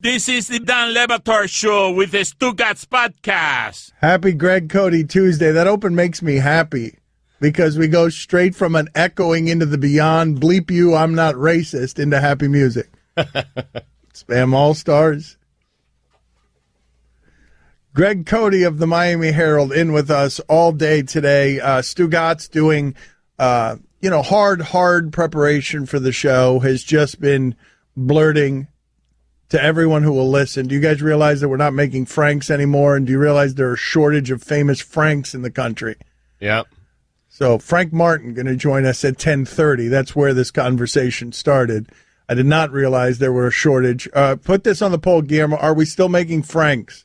This is the Dan Batard Show with the Stugotz podcast. Happy Greg Cody Tuesday. That open makes me happy because we go straight from an echoing into the beyond, bleep you, I'm not racist, into happy music. Spam All-Stars. Greg Cody of the Miami Herald in with us all day today. Stugotz doing, hard preparation for the show, has just been blurting to everyone who will listen. Do you guys realize that we're not making Franks anymore? And do you realize there are a shortage of famous Franks in the country? Yep. So Frank Martin going to join us at 10:30. That's where this conversation started. I did not realize there were a shortage. Put this on the poll, Guillermo. Are we still making Franks?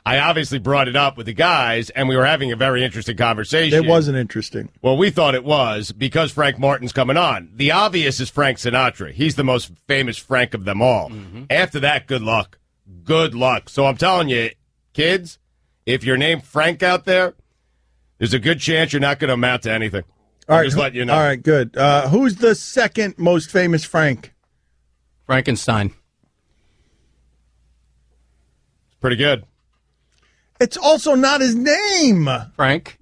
I obviously brought it up with the guys, and we were having a very interesting conversation. It wasn't interesting. Well, we thought it was because Frank Martin's coming on. The obvious is Frank Sinatra. He's the most famous Frank of them all. Mm-hmm. After that, good luck. Good luck. So I'm telling you, kids, if you're named Frank out there, there's a good chance you're not going to amount to anything. All right, just let you know. All right, good. Who's the second most famous Frank? Frankenstein. Pretty good. It's also not his name. Frank.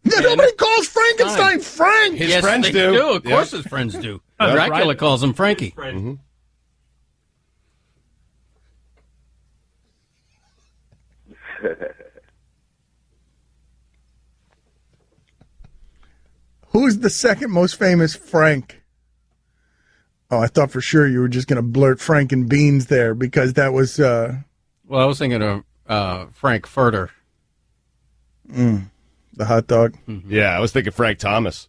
Nobody calls Frankenstein Frank. His friends do. Of course his friends do. Dracula calls him Frankie. Mm-hmm. Who's the second most famous Frank? Oh, I thought for sure you were just going to blurt Frank and Beans there because that was... Well, I was thinking of Frank Furter. The hot dog? Mm-hmm. Yeah, I was thinking Frank Thomas.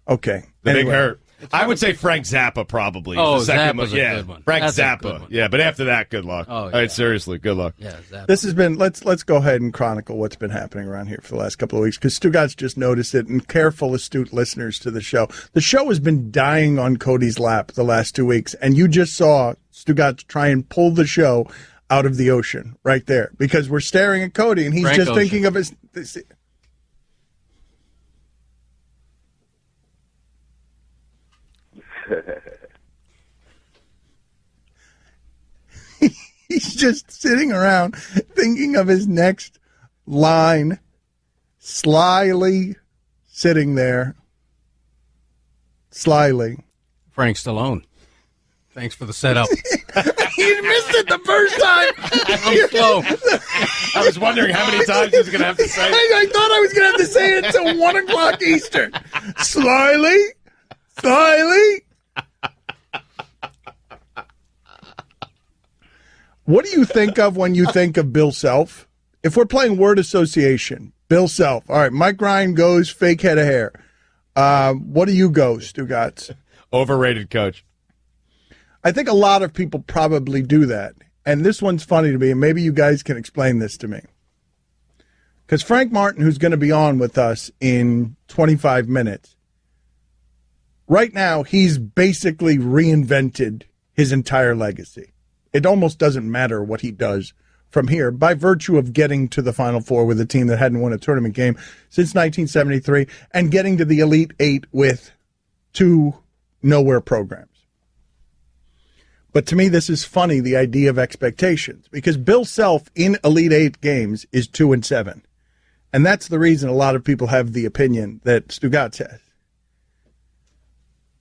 Okay. The Big Hurt. I would say Frank Zappa probably. Oh, the second Zappa's a good one. Frank That's a Zappa. good one. Yeah, but after that, good luck. Oh, All right, seriously, good luck. Yeah, Zappa. This has been, let's go ahead and chronicle what's been happening around here for the last couple of weeks, because Stugotz just noticed it, and careful, astute listeners to the show. The show has been dying on Cody's lap the last 2 weeks, and you just saw Stugotz try and pull the show out of the ocean right there, because we're staring at Cody, and he's Frank just Ocean. thinking of his... He's just sitting around thinking of his next line, slyly sitting there. Slyly. Frank Stallone. Thanks for the setup. You missed it the first time. I'm slow. I was wondering how many times he was going to have to say it. I thought I was going to have to say it until 1 o'clock Eastern. Slyly. What do you think of when you think of Bill Self? If we're playing word association, Bill Self. All right, Mike Ryan goes fake head of hair. What do you go, Stugotz? Overrated coach. I think a lot of people probably do that. And this one's funny to me, and maybe you guys can explain this to me. Because Frank Martin, who's going to be on with us in 25 minutes, right now he's basically reinvented his entire legacy. It almost doesn't matter what he does from here by virtue of getting to the Final Four with a team that hadn't won a tournament game since 1973 and getting to the Elite Eight with 2 nowhere programs. But to me, this is funny, the idea of expectations, because Bill Self in Elite Eight games is 2-7. And that's the reason a lot of people have the opinion that Stugotz has.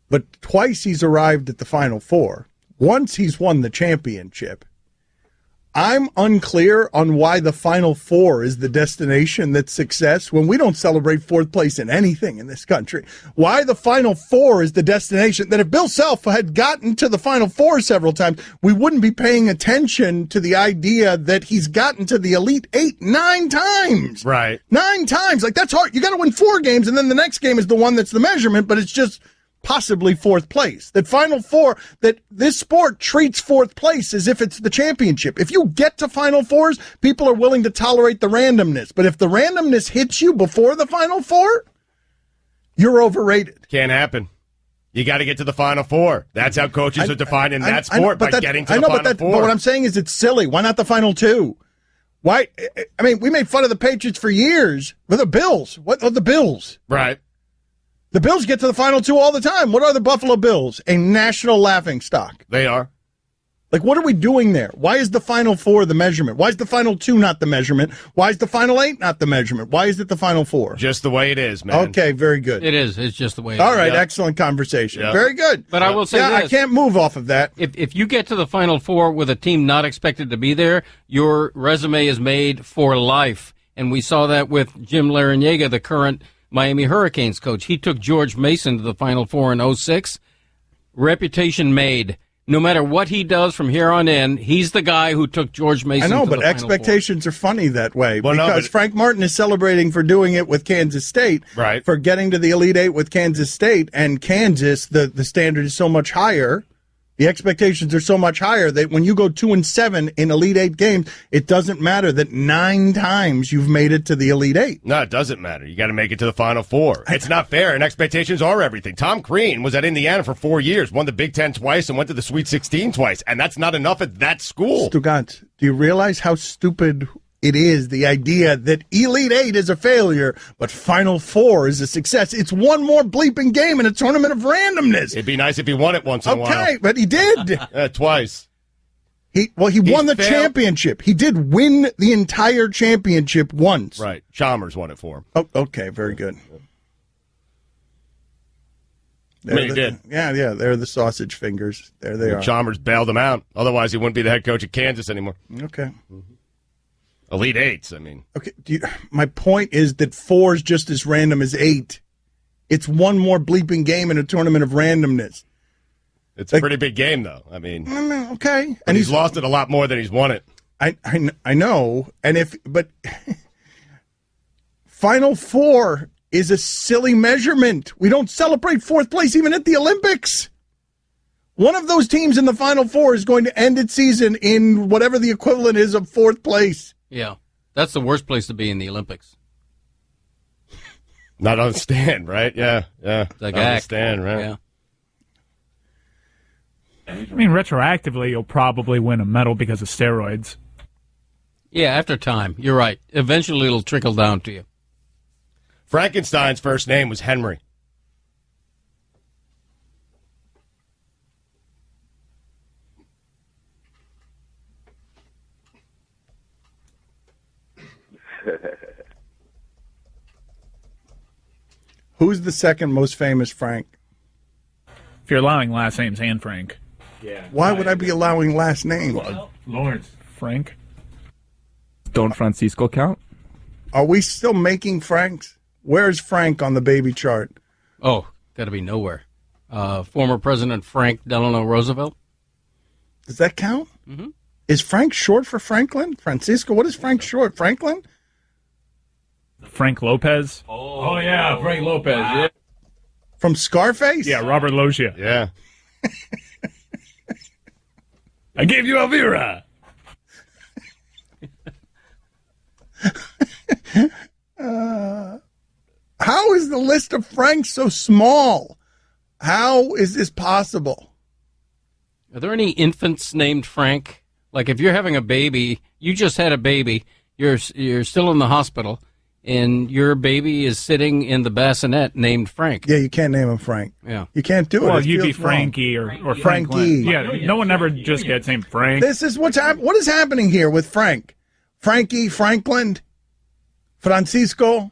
But twice he's arrived at the Final Four. Once he's won the championship. I'm unclear on why the Final Four is the destination that's success when we don't celebrate 4th place in anything in this country. Why the Final Four is the destination that if Bill Self had gotten to the Final Four several times, we wouldn't be paying attention to the idea that he's gotten to the Elite Eight 9 times. Right. 9 times. Like, that's hard. You got to win 4 games, and then the next game is the one that's the measurement, but it's just possibly 4th place. That Final Four, that this sport treats 4th place as if it's the championship. If you get to Final Fours, people are willing to tolerate the randomness. But if the randomness hits you before the Final Four, you're overrated. Can't happen. You got to get to the Final Four. That's how coaches are defined in that sport, by getting to the Final Four. But what I'm saying is it's silly. Why not the Final Two? Why? I mean, we made fun of the Patriots for years. But the Bills. What are the Bills? Right. The Bills get to the final two all the time. What are the Buffalo Bills? A national laughingstock. They are. Like, what are we doing there? Why is the final four the measurement? Why is the final two not the measurement? Why is the final eight not the measurement? Why is it the final four? Just the way it is, man. Okay, very good. It is. It's just the way it is. All right, excellent conversation. Yep. Very good. But I will say I this. can't move off of that. If you get to the Final Four with a team not expected to be there, your resume is made for life. And we saw that with Jim Larrañaga, the current Miami Hurricanes coach. He took George Mason to the Final Four in 2006. Reputation made. No matter what he does from here on in, he's the guy who took George Mason I know, to but the Final expectations are funny that way Well, no, because but- Frank Martin is celebrating for doing it with Kansas State, Right. for getting to the Elite Eight with Kansas State, and Kansas, the standard is so much higher. The expectations are so much higher that when you go 2-7 in Elite Eight games, it doesn't matter that 9 times you've made it to the Elite Eight. No, it doesn't matter. You got to make it to the Final Four. It's not fair, and expectations are everything. Tom Crean was at Indiana for 4 years, won the Big Ten twice, and went to the Sweet 16 twice, and that's not enough at that school. Stugotz, do you realize how stupid it is, the idea that Elite Eight is a failure, but Final Four is a success? It's one more bleeping game in a tournament of randomness. It'd be nice if he won it once in a while. Okay, but he did. Twice. He won the failed. championship. He did win the entire championship once. Right. Chalmers won it for him. Oh, okay, very good. He did. Yeah, they're the sausage fingers. There they are. Chalmers bailed him out. Otherwise, he wouldn't be the head coach of Kansas anymore. Okay. Elite Eights, I mean. Okay. My point is that 4 is just as random as 8. It's one more bleeping game in a tournament of randomness. It's a pretty big game, though. I mean, Okay. and he's lost it a lot more than he's won it. I know. But Final Four is a silly measurement. We don't celebrate 4th place even at the Olympics. One of those teams in the Final Four is going to end its season in whatever the equivalent is of 4th place. Yeah. That's the worst place to be in the Olympics. Not on stand, right? Yeah. Like on the act. stand, right? Yeah. I mean, retroactively, you'll probably win a medal because of steroids. Yeah, after time. You're right. Eventually it'll trickle down to you. Frankenstein's first name was Henry. Who's the second most famous Frank? If you're allowing last names and Frank. Why would I be allowing last names? Lawrence. Frank. Don't Francisco count? Are we still making Franks? Where's Frank on the baby chart? Oh, got to be nowhere. Former President Frank Delano Roosevelt. Does that count? Mm-hmm. Is Frank short for Franklin? Francisco? What is Frank short? Franklin? Frank Lopez? Oh yeah, Frank Lopez. Yeah. From Scarface? Yeah, Robert Loggia. Yeah. I gave you Elvira. How is the list of Franks so small? How is this possible? Are there any infants named Frank? Like if you're having a baby, you just had a baby, you're still in the hospital, and your baby is sitting in the bassinet named Frank. Yeah, you can't name him Frank. Yeah. You can't do it. Well, It you'd be feels wrong. Frankie or Frankie. Franklin. Yeah, no one ever just gets named Frank. This is what is happening here with Frank. Frankie, Franklin, Francisco.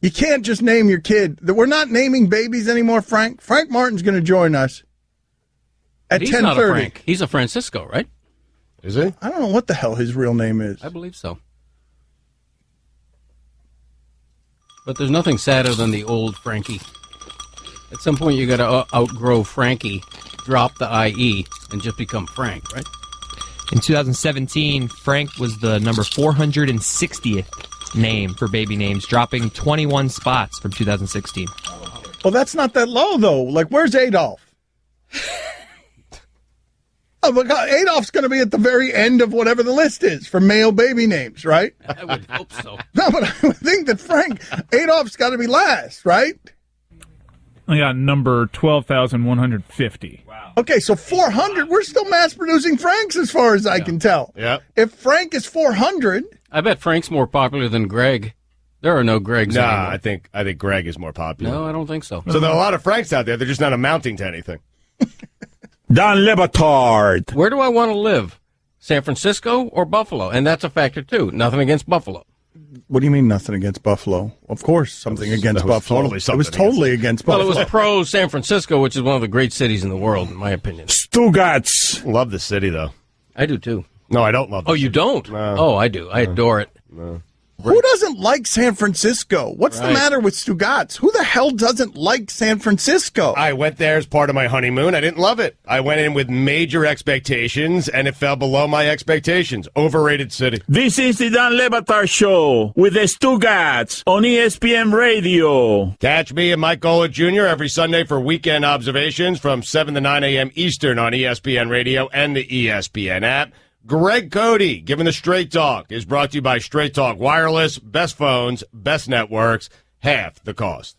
You can't just name your kid. We're not naming babies anymore, Frank. Frank Martin's going to join us at He's 10:30. not a Frank. He's a Francisco, right? Is he? I don't know what the hell his real name is. I believe so. But there's nothing sadder than the old Frankie. At some point, you got to outgrow Frankie, drop the IE, and just become Frank, right? In 2017, Frank was the number 460th name for baby names, dropping 21 spots from 2016. Well, that's not that low, though. Like, where's Adolf? Oh, my God. Adolf's going to be at the very end of whatever the list is for male baby names, right? I would hope so. No, but I would think that Adolf's got to be last, right? I got number 12,150. Wow. Okay, so 400. We're still mass producing Franks as far as I can tell. Yeah. If Frank is 400, I bet Frank's more popular than Greg. There are no Gregs Nah, anymore. I think Greg is more popular. No, I don't think so. So there are a lot of Franks out there. They're just not amounting to anything. Don Le Batard. Where do I want to live? San Francisco or Buffalo? And that's a factor, too. Nothing against Buffalo. What do you mean nothing against Buffalo? Of course, something against Buffalo. Totally something it was totally against Buffalo. Well, it was pro San Francisco, which is one of the great cities in the world, in my opinion. Stugotz. Love the city, though. I do, too. No, I don't love the Oh, you city. don't? No. Oh, I do. I adore it. Who doesn't like San Francisco? What's the Right. matter with Stugotz? Who the hell doesn't like San Francisco? I went there as part of my honeymoon. I didn't love it. I went in with major expectations, and it fell below my expectations. Overrated city. This is the Don Le Batard Show with the Stugotz on ESPN Radio. Catch me and Mike Gola Jr. every Sunday for weekend observations from 7 to 9 a.m. Eastern on ESPN Radio and the ESPN app. Greg Cody, giving the Straight Talk, is brought to you by Straight Talk Wireless. Best phones, best networks, half the cost.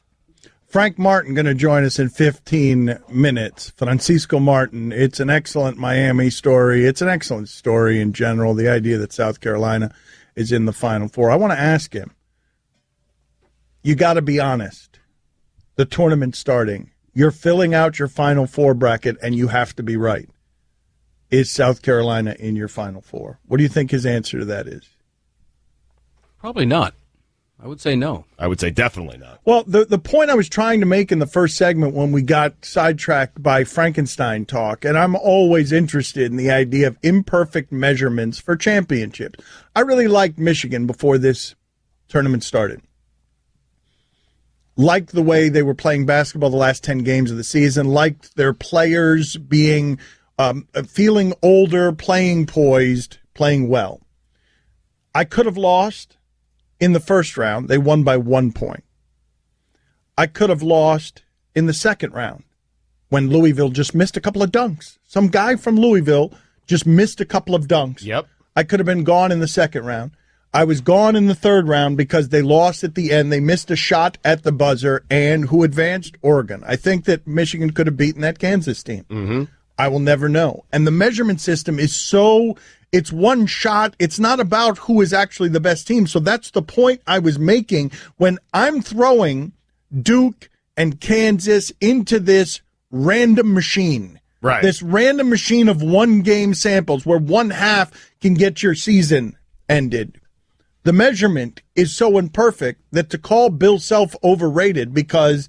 Frank Martin going to join us in 15 minutes. Francisco Martin. It's an excellent Miami story. It's an excellent story in general, the idea that South Carolina is in the Final Four. I want to ask him, you got to be honest. The tournament's starting. You're filling out your Final Four bracket, and you have to be right. Is South Carolina in your Final Four? What do you think his answer to that is? Probably not. I would say no. I would say definitely not. Well, the point I was trying to make in the first segment when we got sidetracked by Frankenstein talk, and I'm always interested in the idea of imperfect measurements for championships. I really liked Michigan before this tournament started. Liked the way they were playing basketball the last 10 games of the season. Liked their players being feeling older, playing poised, playing well. I could have lost in the first round. They won by 1 point. I could have lost in the second round when Louisville just missed a couple of dunks. Some guy from Louisville just missed a couple of dunks. Yep. I could have been gone in the second round. I was gone in the third round because they lost at the end. They missed a shot at the buzzer, and who advanced? Oregon. I think that Michigan could have beaten that Kansas team. Mm-hmm. I will never know. And the measurement system is so, it's one shot. It's not about who is actually the best team. So that's the point I was making when I'm throwing Duke and Kansas into this random machine. Right. This random machine of one-game samples where one half can get your season ended. The measurement is so imperfect that to call Bill Self overrated because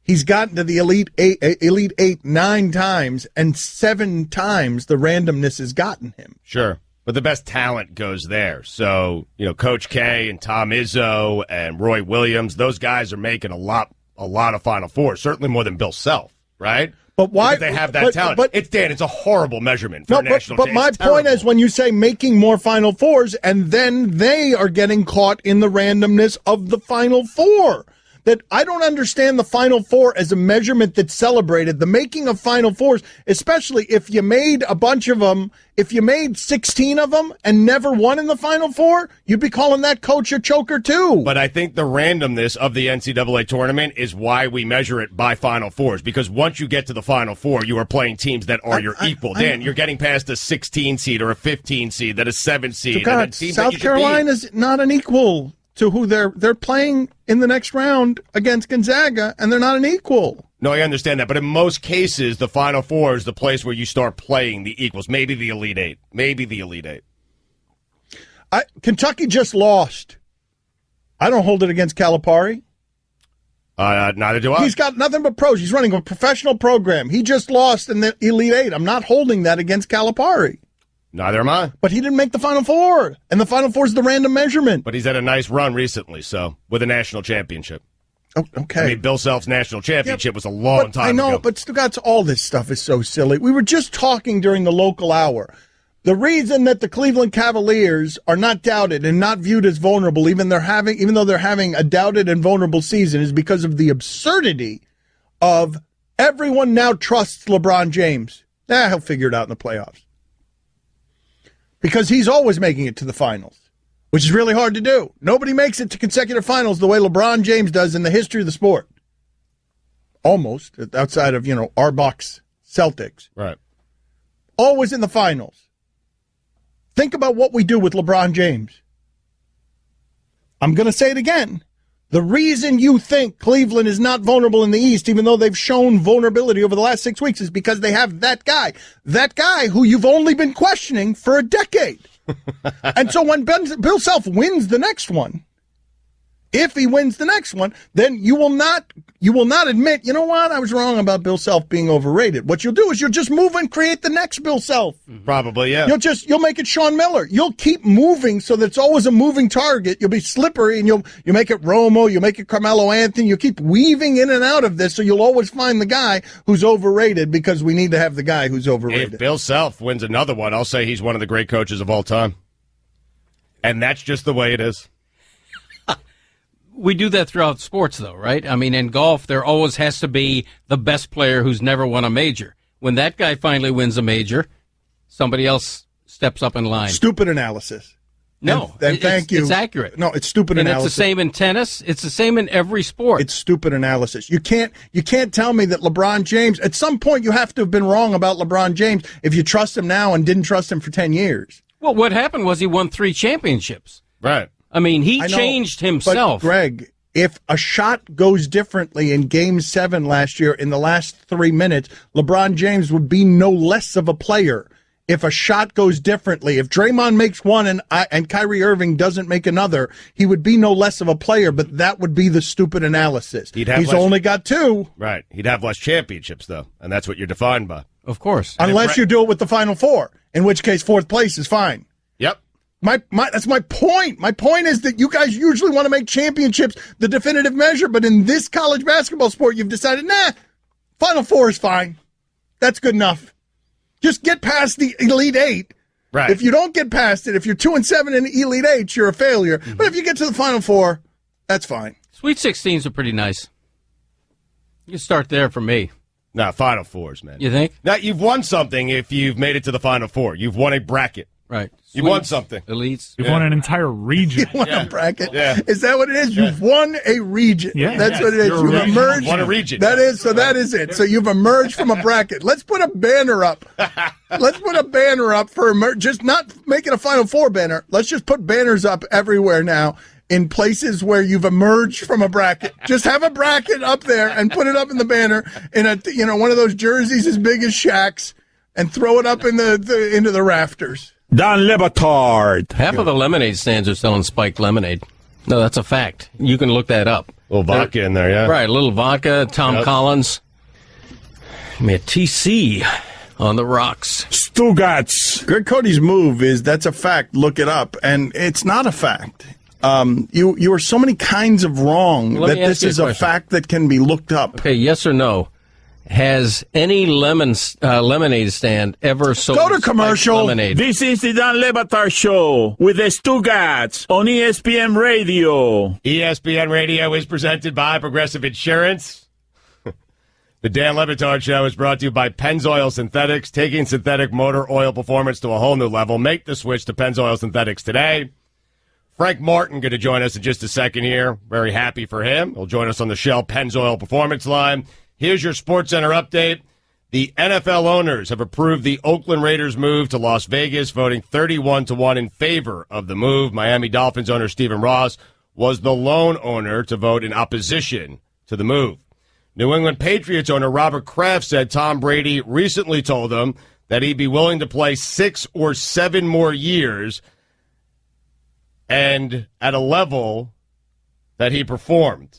he's gotten to the Elite Eight 9 times, and 7 times the randomness has gotten him. Sure. But the best talent goes there. So, Coach K and Tom Izzo and Roy Williams, those guys are making a lot of Final Fours, certainly more than Bill Self, right? But why? Because they have that talent. But, it's a horrible measurement for no, a national but team. my It's point terrible. is when you say making more Final Fours, and then they are getting caught in the randomness of the Final Four. That I don't understand the Final Four as a measurement that's celebrated. The making of Final Fours, especially if you made a bunch of them, if you made 16 of them and never won in the Final Four, you'd be calling that coach a choker too. But I think the randomness of the NCAA tournament is why we measure it by Final Fours, because once you get to the Final Four, you are playing teams that are your equal. Dan, you're getting past a 16 seed or a 15 seed, then a 7 seed. God, and teams that South you should beat. Carolina's not an equal to who they're playing in the next round against Gonzaga, and they're not an equal. No, I understand that, but in most cases, the Final Four is the place where you start playing the equals. Maybe the Elite Eight. Kentucky just lost. I don't hold it against Calipari. Neither do I. He's got nothing but pros. He's running a professional program. He just lost in the Elite Eight. I'm not holding that against Calipari. Neither am I. But he didn't make the Final Four, and the Final Four is the random measurement. But he's had a nice run recently, so with a national championship. Oh, okay. I mean, Bill Self's national championship was a long time I know, ago. but Stugotz, all this stuff is so silly. We were just talking during the local hour. The reason that the Cleveland Cavaliers are not doubted and not viewed as vulnerable, even though they're having a doubted and vulnerable season, is because of the absurdity of everyone now trusts LeBron James. He'll figure it out in the playoffs. Because he's always making it to the finals, which is really hard to do. Nobody makes it to consecutive finals the way LeBron James does in the history of the sport. Almost, outside of, our Bucks, Celtics. Right. Always in the finals. Think about what we do with LeBron James. I'm going to say it again. The reason you think Cleveland is not vulnerable in the East, even though they've shown vulnerability over the last 6 weeks, is because they have that guy who you've only been questioning for a decade. And so when Bill Self wins the next one, if he wins the next one, then you will not admit, you know what, I was wrong about Bill Self being overrated. What you'll do is you'll just move and create the next Bill Self. Probably, yeah. You'll make it Sean Miller. You'll keep moving so that it's always a moving target. You'll be slippery, and you'll make it Romo, you'll make it Carmelo Anthony. You keep weaving in and out of this, so you'll always find the guy who's overrated, because we need to have the guy who's overrated. If Bill Self wins another one, I'll say he's one of the great coaches of all time. And that's just the way it is. We do that throughout sports, though, right? I mean, in golf, there always has to be the best player who's never won a major. When that guy finally wins a major, somebody else steps up in line. Stupid analysis. No, thank you. It's accurate. No, it's stupid analysis. And it's the same in tennis. It's the same in every sport. It's stupid analysis. You can't tell me that LeBron James, at some point you have to have been wrong about LeBron James if you trust him now and didn't trust him for 10 years. Well, what happened was he won 3 championships. Right. I mean, he changed himself. But Greg, if a shot goes differently in Game 7 last year in the last 3 minutes, LeBron James would be no less of a player. If a shot goes differently, if Draymond makes one and Kyrie Irving doesn't make another, he would be no less of a player, but that would be the stupid analysis. He's only got 2. Right. He'd have less championships, though, and that's what you're defined by. Of course. Unless you do it with the Final Four, in which case 4th place is fine. Yep. That's my point. My point is that you guys usually want to make championships the definitive measure, but in this college basketball sport, you've decided, Final Four is fine. That's good enough. Just get past the Elite 8. Right. If you don't get past it, if you're 2-7 in the Elite 8, you're a failure. Mm-hmm. But if you get to the Final Four, that's fine. Sweet 16s are pretty nice. You can start there for me. No, Final Fours, man. You think? Now, you've won something if you've made it to the Final Four. You've won a bracket. Right. You won something. Elites. You've won an entire region. You won a bracket. Yeah. Is that what it is? You've won a region. Yeah. That's what it is. You've emerged. Won a region. That is it. So you've emerged from a bracket. Let's put a banner up. Let's put a banner up for just not make it a Final Four banner. Let's just put banners up everywhere now in places where you've emerged from a bracket. Just have a bracket up there and put it up in the banner in one of those jerseys as big as Shaq's, and throw it up in into the rafters. Don Batard. Half of the lemonade stands are selling spiked lemonade. No, that's a fact. You can look that up. A little vodka in there, yeah. Right, a little vodka, Tom Collins. I mean, a TC on the rocks. Stugotz. Greg Cody's move is, that's a fact, look it up, and it's not a fact. You are so many kinds of wrong that this is a fact that can be looked up. Okay, yes or no? Has any lemonade stand ever sold Go to commercial. Lemonade? This is the Don Batard Show with the Stugotz on ESPN Radio. ESPN Radio is presented by Progressive Insurance. The Dan Batard Show is brought to you by Pennzoil Synthetics, taking synthetic motor oil performance to a whole new level. Make the switch to Pennzoil Synthetics today. Frank Martin going to join us in just a second here. Very happy for him. He'll join us on the Shell Pennzoil Performance line. Here's your SportsCenter update. The NFL owners have approved the Oakland Raiders move to Las Vegas, voting 31-1 in favor of the move. Miami Dolphins owner Stephen Ross was the lone owner to vote in opposition to the move. New England Patriots owner Robert Kraft said Tom Brady recently told him that he'd be willing to play 6 or 7 more years and at a level that he performed.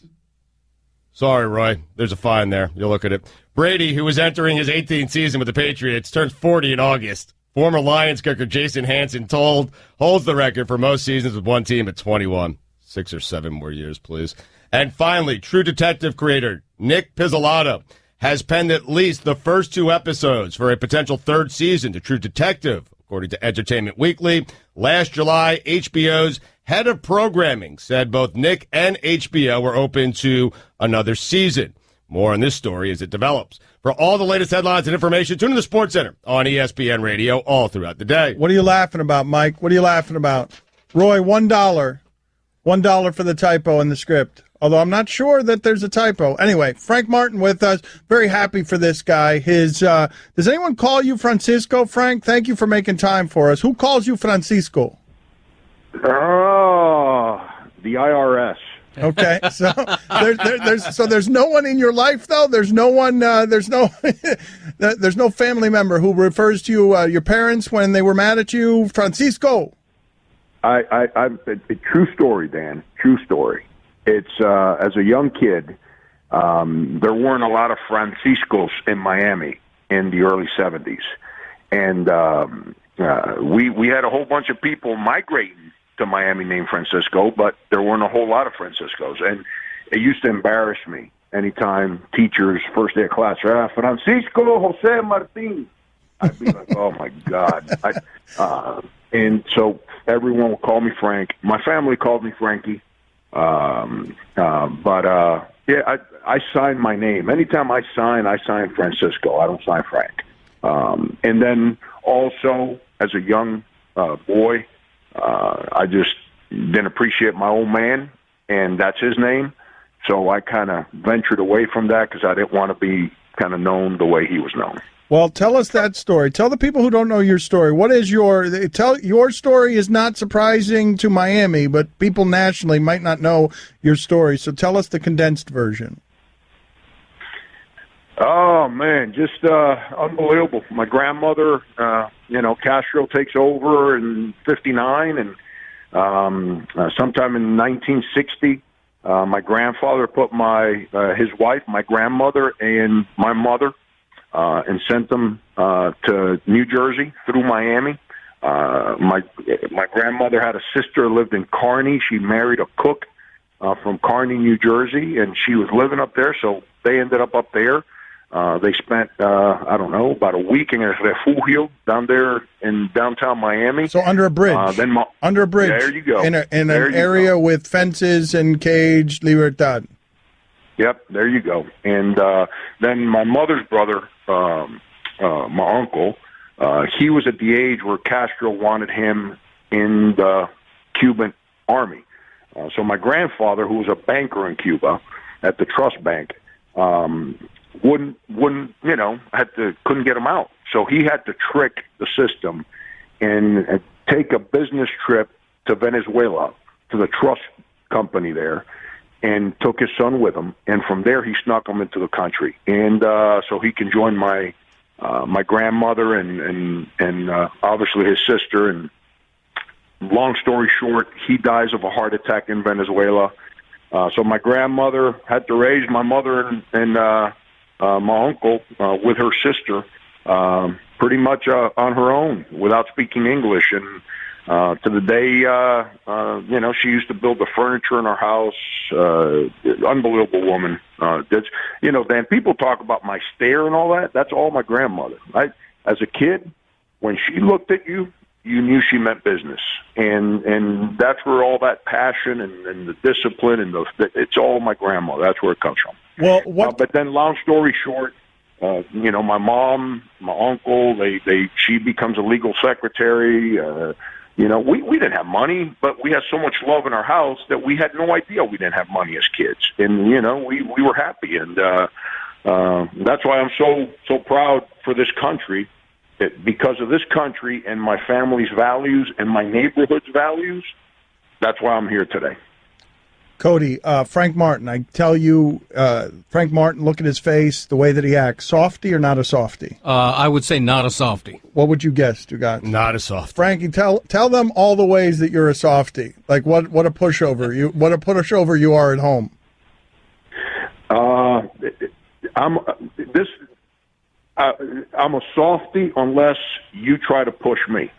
Sorry, Roy. There's a fine there. You'll look at it. Brady, who was entering his 18th season with the Patriots, turns 40 in August. Former Lions kicker Jason Hansen holds the record for most seasons with one team at 21. 6 or 7 more years, please. And finally, True Detective creator Nick Pizzolatto has penned at least the first 2 episodes for a potential 3rd season to True Detective, according to Entertainment Weekly. Last July, HBO's head of programming said both Nick and HBO were open to another season. More on this story as it develops. For all the latest headlines and information, tune in to the SportsCenter on ESPN Radio all throughout the day. What are you laughing about, Mike? What are you laughing about? Roy, $1. $1 for the typo in the script. Although I'm not sure that there's a typo. Anyway, Frank Martin with us. Very happy for this guy. Does anyone call you Francisco, Frank? Thank you for making time for us. Who calls you Francisco? Oh, The IRS. Okay, so there's no one in your life though. There's no one. There's no family member who refers to you, your parents when they were mad at you, Francisco. A true story, Dan. True story. It's as a young kid, there weren't a lot of Franciscos in Miami in the early '70s, and we had a whole bunch of people migrating to Miami named Francisco, but there weren't a whole lot of Franciscos, and it used to embarrass me anytime teachers first day of class Francisco Jose Martin. I'd be like, oh my God. And so everyone would call me Frank. My family called me Frankie. Yeah, I sign my name. Anytime I sign Francisco. I don't sign Frank. And then also as a young boy, I just didn't appreciate my old man, and that's his name. So I kind of ventured away from that because I didn't want to be kind of known the way he was known. Well, tell us that story. Tell the people who don't know your story. What is your story is not surprising to Miami, but people nationally might not know your story. So tell us the condensed version. Oh man, just unbelievable. My grandmother, Castro takes over in '59, and sometime in 1960, my grandfather put his wife, my grandmother, and my mother, and sent them to New Jersey through Miami. My grandmother had a sister who lived in Kearney. She married a cook from Kearney, New Jersey, and she was living up there, so they ended up there. They spent, about a week in a refugio down there in downtown Miami. So under a bridge. Under a bridge. There you go. In an area with fences and caged Libertad. Yep, there you go. And then my mother's brother, my uncle, he was at the age where Castro wanted him in the Cuban army. So my grandfather, who was a banker in Cuba at the Trust Bank, wouldn't couldn't get him out. So he had to trick the system and take a business trip to Venezuela to the trust company there, and took his son with him. And from there, he snuck him into the country, and so he can join my grandmother and obviously his sister. And long story short, he dies of a heart attack in Venezuela. So my grandmother had to raise my mother and my uncle with her sister pretty much on her own without speaking English. And to the day, she used to build the furniture in our house. Unbelievable woman. Dan, people talk about my stare and all that. That's all my grandmother. As a kid, when she looked at you, you knew she meant business, and that's where all that passion and the discipline and it's all my grandmother. That's where it comes from. Well, but then, long story short, my mom, my uncle, she becomes a legal secretary. We didn't have money, but we had so much love in our house that we had no idea we didn't have money as kids, and we were happy, and that's why I'm so proud for this country. Because of this country and my family's values and my neighborhood's values, that's why I'm here today. Cody, Frank Martin, I tell you, Frank Martin, look at his face, the way that he acts. Softy or not a softy? I would say not a softy. What would you guess, Stugotz? Not a softy. Frankie, tell them all the ways that you're a softy. Like what a pushover you are at home. I'm a softy unless you try to push me.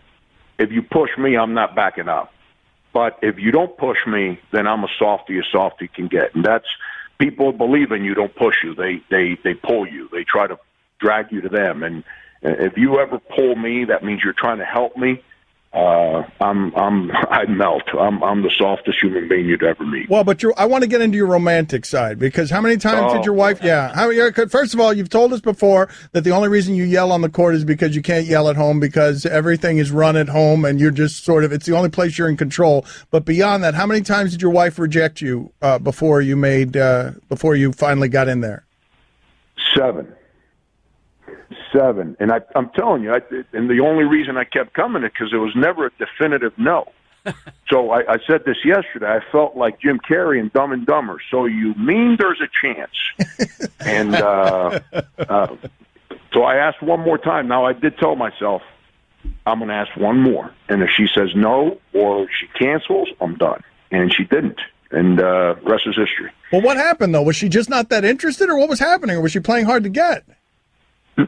If you push me, I'm not backing up. But if you don't push me, then I'm a softy can get. And that's, people believe in you, don't push you. They pull you. They try to drag you to them. And if you ever pull me, that means you're trying to help me. I melt. I'm the softest human being you'd ever meet. Well, but I want to get into your romantic side, because how many times did your wife? Yeah. First of all, you've told us before that the only reason you yell on the court is because you can't yell at home because everything is run at home and you're just it's the only place you're in control. But beyond that, how many times did your wife reject you before you finally got in there? 7. And I'm telling you, and the only reason I kept coming is because it was never a definitive no. So I said this yesterday. I felt like Jim Carrey in Dumb and Dumber. So you mean there's a chance? And so I asked one more time. Now, I did tell myself, I'm going to ask one more. And if she says no or she cancels, I'm done. And she didn't. And rest is history. Well, what happened, though? Was she just not that interested, or what was happening? Or was she playing hard to get?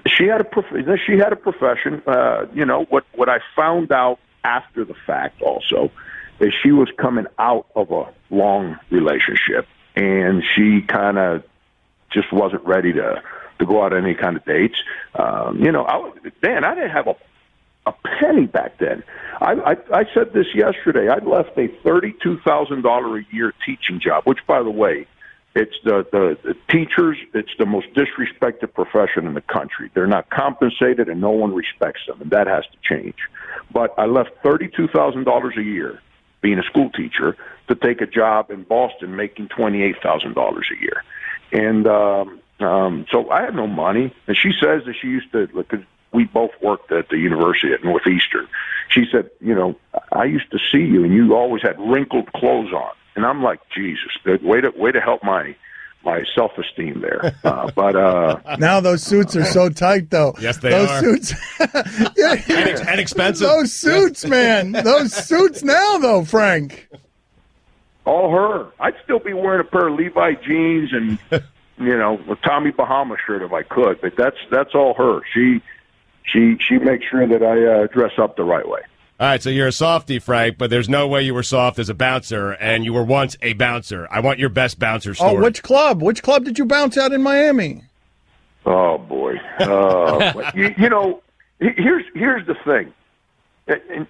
She had a profession. What I found out after the fact also is she was coming out of a long relationship, and she kind of just wasn't ready to go out on any kind of dates. I didn't have a penny back then. I said this yesterday. I left a $32,000 a year teaching job, which, by the way, it's the teachers. It's the most disrespected profession in the country. They're not compensated, and no one respects them, and that has to change. But I left $32,000 a year being a school teacher to take a job in Boston making $28,000 a year. And so I had no money. And she says that she used to, because we both worked at the university at Northeastern. She said, I used to see you, and you always had wrinkled clothes on. And I'm like, Jesus, way to help my self-esteem there. But now those suits are so tight, though. Yes, they those are. Suits, and expensive. Those suits, man. Those suits now, though, Frank. All her. I'd still be wearing a pair of Levi jeans and a Tommy Bahama shirt if I could. But that's all her. She makes sure that I dress up the right way. All right, so you're a softie, Frank, but there's no way you were soft as a bouncer, and you were once a bouncer. I want your best bouncer story. Oh, which club? Which club did you bounce at in Miami? Oh, boy. Here's the thing.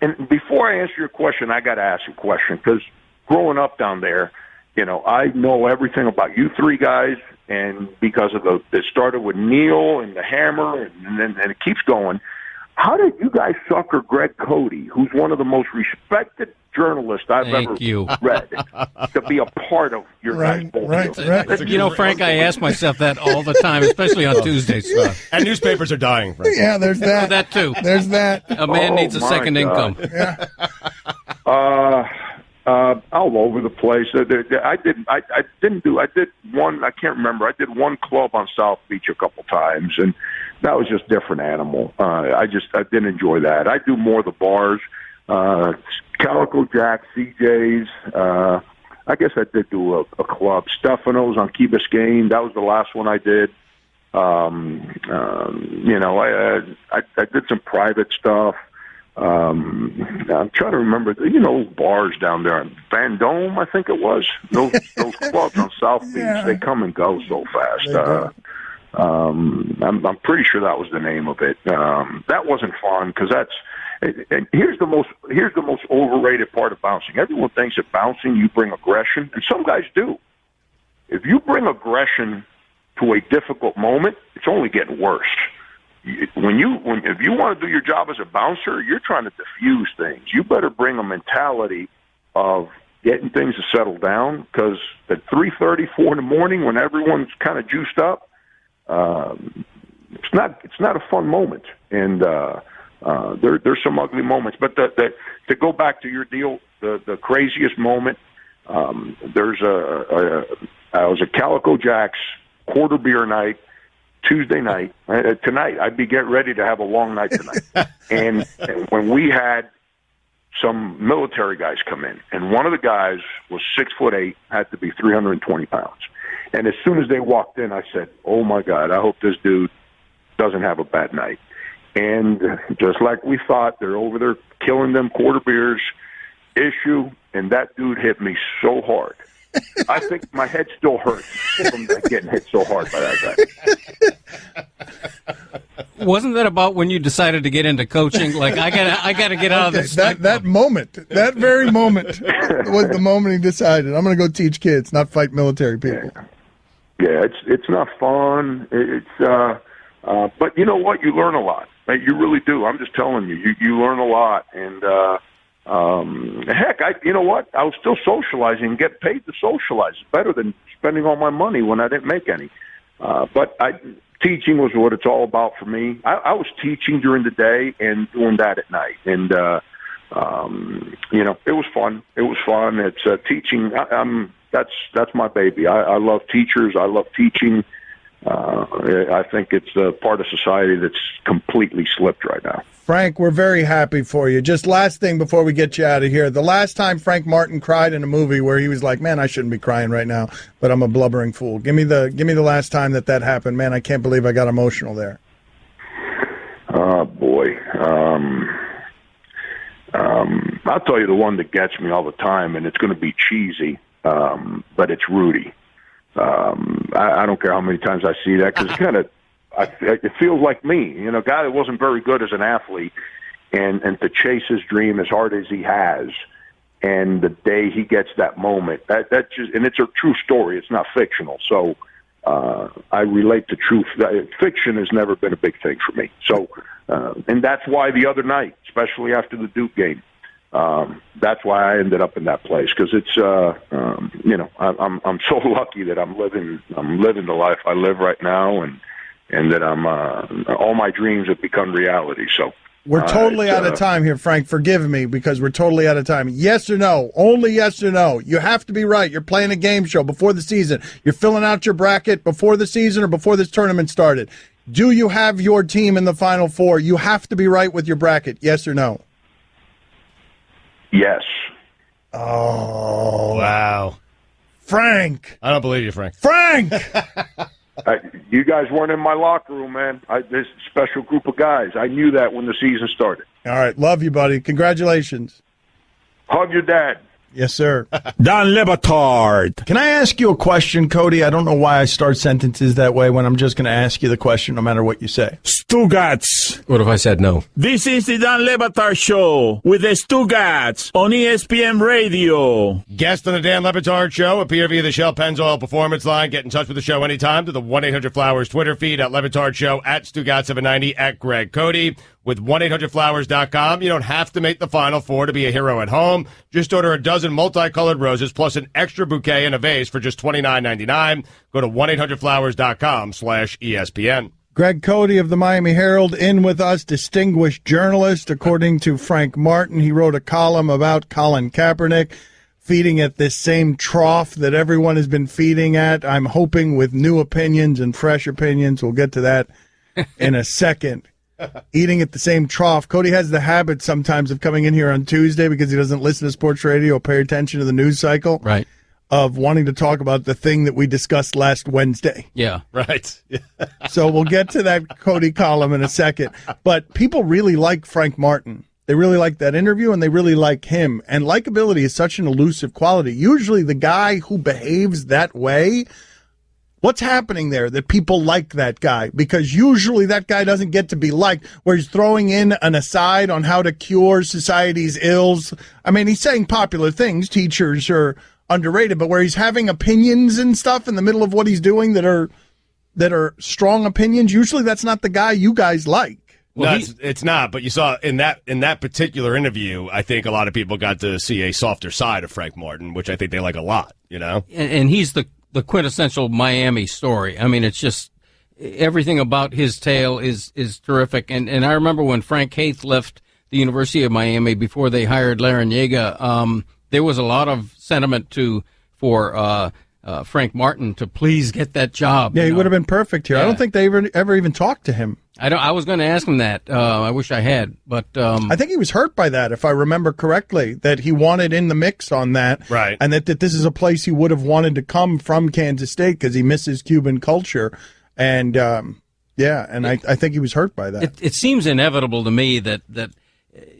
And before I answer your question, I got to ask a question, because growing up down there, I know everything about you three guys, and because of it started with Neil and the Hammer, and it keeps going. How did you guys sucker Greg Cody, who's one of the most respected journalists I've ever read, to be a part of your guys' bowl? Right. Frank, I ask myself that all the time, especially on Tuesdays. And newspapers are dying, Frank. Yeah, there's that. That too. There's that. A man needs a second income. Yeah. All over the place. I did one. I can't remember. I did one club on South Beach a couple times, and that was just different animal. I didn't enjoy that. I do more of the bars, Calico Jack, CJ's. I guess I did do a club, Stefano's on Key Biscayne. That was the last one I did. I did some private stuff. I'm trying to remember, bars down there in Van Dome, I think it was. Those clubs on South Beach, they come and go so fast. I'm pretty sure that was the name of it. That wasn't fun, because and here's the most overrated part of bouncing. Everyone thinks that bouncing, you bring aggression, and some guys do. If you bring aggression to a difficult moment, it's only getting worse. If you want to do your job as a bouncer, you're trying to diffuse things. You better bring a mentality of getting things to settle down, because at 3:30, 4 in the morning, when everyone's kind of juiced up, it's not a fun moment. And there's some ugly moments. But to go back to your deal, the craziest moment, I was at Calico Jack's quarter beer night. Tuesday night, tonight, I'd be getting ready to have a long night tonight. and when we had some military guys come in, and one of the guys was 6'8", had to be 320 pounds. And as soon as they walked in, I said, oh my God, I hope this dude doesn't have a bad night. And just like we thought, they're over there killing them quarter beers issue, and that dude hit me so hard. I think my head still hurts from getting hit so hard by that guy. Wasn't that about when you decided to get into coaching? Like, I gotta get out of this. That very moment was the moment he decided, I'm going to go teach kids, not fight military people. Yeah, it's not fun. But you know what? You learn a lot. You really do. I'm just telling you, you learn a lot. And heck, you know what? I was still socializing and get paid to socialize. It's better than spending all my money when I didn't make any. But teaching was what it's all about for me. I was teaching during the day and doing that at night. And it was fun. It was fun. It's teaching. That's my baby. I love teachers. I love teaching. I think it's a part of society that's completely slipped right now. Frank, we're very happy for you. Just last thing before we get you out of here. The last time Frank Martin cried in a movie where he was like, man, I shouldn't be crying right now, but I'm a blubbering fool. Give me the last time that happened. Man, I can't believe I got emotional there. Oh, boy. I'll tell you the one that gets me all the time, and it's going to be cheesy, but it's Rudy. I don't care how many times I see that, because it feels like me, a guy that wasn't very good as an athlete, and to chase his dream as hard as he has, and the day he gets that moment, that just, and it's a true story. It's not fictional, so I relate to truth. Fiction has never been a big thing for me. So, and that's why the other night, especially after the Duke game, that's why I ended up in that place, because it's I'm so lucky that I'm living the life I live right now, and that I'm all my dreams have become reality. So we're totally out of time here, Frank. Forgive me, because we're totally out of time. Yes or no? Only yes or no. You have to be right. You're playing a game show before the season. You're filling out your bracket before the season or before this tournament started. Do you have your team in the Final Four? You have to be right with your bracket. Yes or no? Yes. Oh. Wow. Frank. I don't believe you, Frank. Frank! You guys weren't in my locker room, man. This special group of guys. I knew that when the season started. All right. Love you, buddy. Congratulations. Hug your dad. Yes, sir. Dan Le Batard. Can I ask you a question, Cody? I don't know why I start sentences that way when I'm just going to ask you the question no matter what you say. Stugotz. What if I said no? This is the Dan Le Batard Show with the Stugotz on ESPN Radio. Guest on the Dan Le Batard Show, appear via the Shell Pennzoil Performance Line. Get in touch with the show anytime to the 1-800-Flowers Twitter feed, at Le Batard Show, at Stugotz790, at Greg Cody. With 1-800-Flowers.com, you don't have to make the Final Four to be a hero at home. Just order a dozen multicolored roses plus an extra bouquet in a vase for just $29.99. Go to 1-800-Flowers.com/ESPN. Greg Cody of the Miami Herald in with us, distinguished journalist. According to Frank Martin, he wrote a column about Colin Kaepernick feeding at this same trough that everyone has been feeding at. I'm hoping with new opinions and fresh opinions. We'll get to that in a second. Eating at the same trough. Cody has the habit sometimes of coming in here on Tuesday because he doesn't listen to sports radio or pay attention to the news cycle. Right. Of wanting to talk about the thing that we discussed last Wednesday. Yeah. Right. So we'll get to that Cody column in a second. But people really like Frank Martin. They really like that interview, and they really like him. And likability is such an elusive quality. Usually the guy who behaves that way, what's happening there that people like that guy? Because usually that guy doesn't get to be liked, where he's throwing in an aside on how to cure society's ills. I mean, he's saying popular things. Teachers are underrated, but where he's having opinions and stuff in the middle of what he's doing that are strong opinions, usually that's not the guy you guys like. Well, no, it's not. But you saw in that particular interview, I think a lot of people got to see a softer side of Frank Martin, which I think they like a lot. And he's the quintessential Miami story. I mean, it's just everything about his tale is terrific. And I remember when Frank Haith left the University of Miami before they hired Larrañaga, there was a lot of sentiment for Frank Martin to please get that job. Yeah, he would have been perfect here. Yeah. I don't think they ever even talked to him. I was going to ask him that. I wish I had, but I think he was hurt by that, if I remember correctly, that he wanted in the mix on that, right? And that this is a place he would have wanted to come from, Kansas State, because he misses Cuban culture, and I think he was hurt by that. It seems inevitable to me that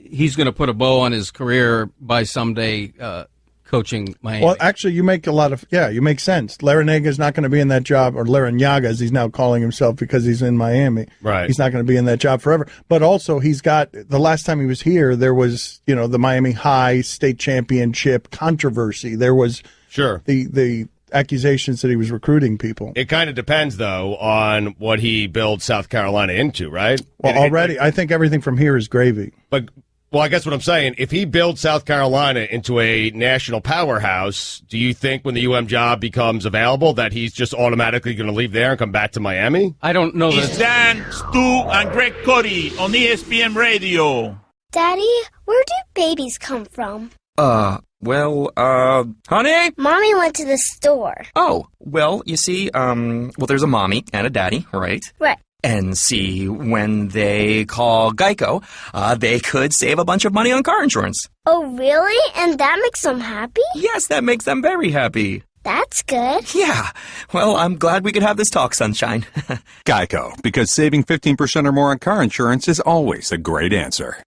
he's going to put a bow on his career by someday coaching Miami. Well, actually, you make sense. Larrañaga's not going to be in that job, or Larrañaga, as he's now calling himself because he's in Miami. Right. He's not going to be in that job forever. But also, he's got, the last time he was here, there was, the Miami High state championship controversy. There was the accusations that he was recruiting people. It kind of depends, though, on what he builds South Carolina into, right? Well, I think everything from here is gravy. Well, I guess what I'm saying, if he builds South Carolina into a national powerhouse, do you think when the UM job becomes available that he's just automatically going to leave there and come back to Miami? I don't know. It's Dan, Stu, and Greg Cody on ESPN Radio. Daddy, Where do babies come from? Honey? Mommy went to the store. Oh, well, you see, there's a mommy and a daddy, right? Right. And see, when they call Geico, they could save a bunch of money on car insurance. Oh, really? And that makes them happy? Yes, that makes them very happy. That's good. Yeah. Well, I'm glad we could have this talk, Sunshine. Geico, because saving 15% or more on car insurance is always a great answer.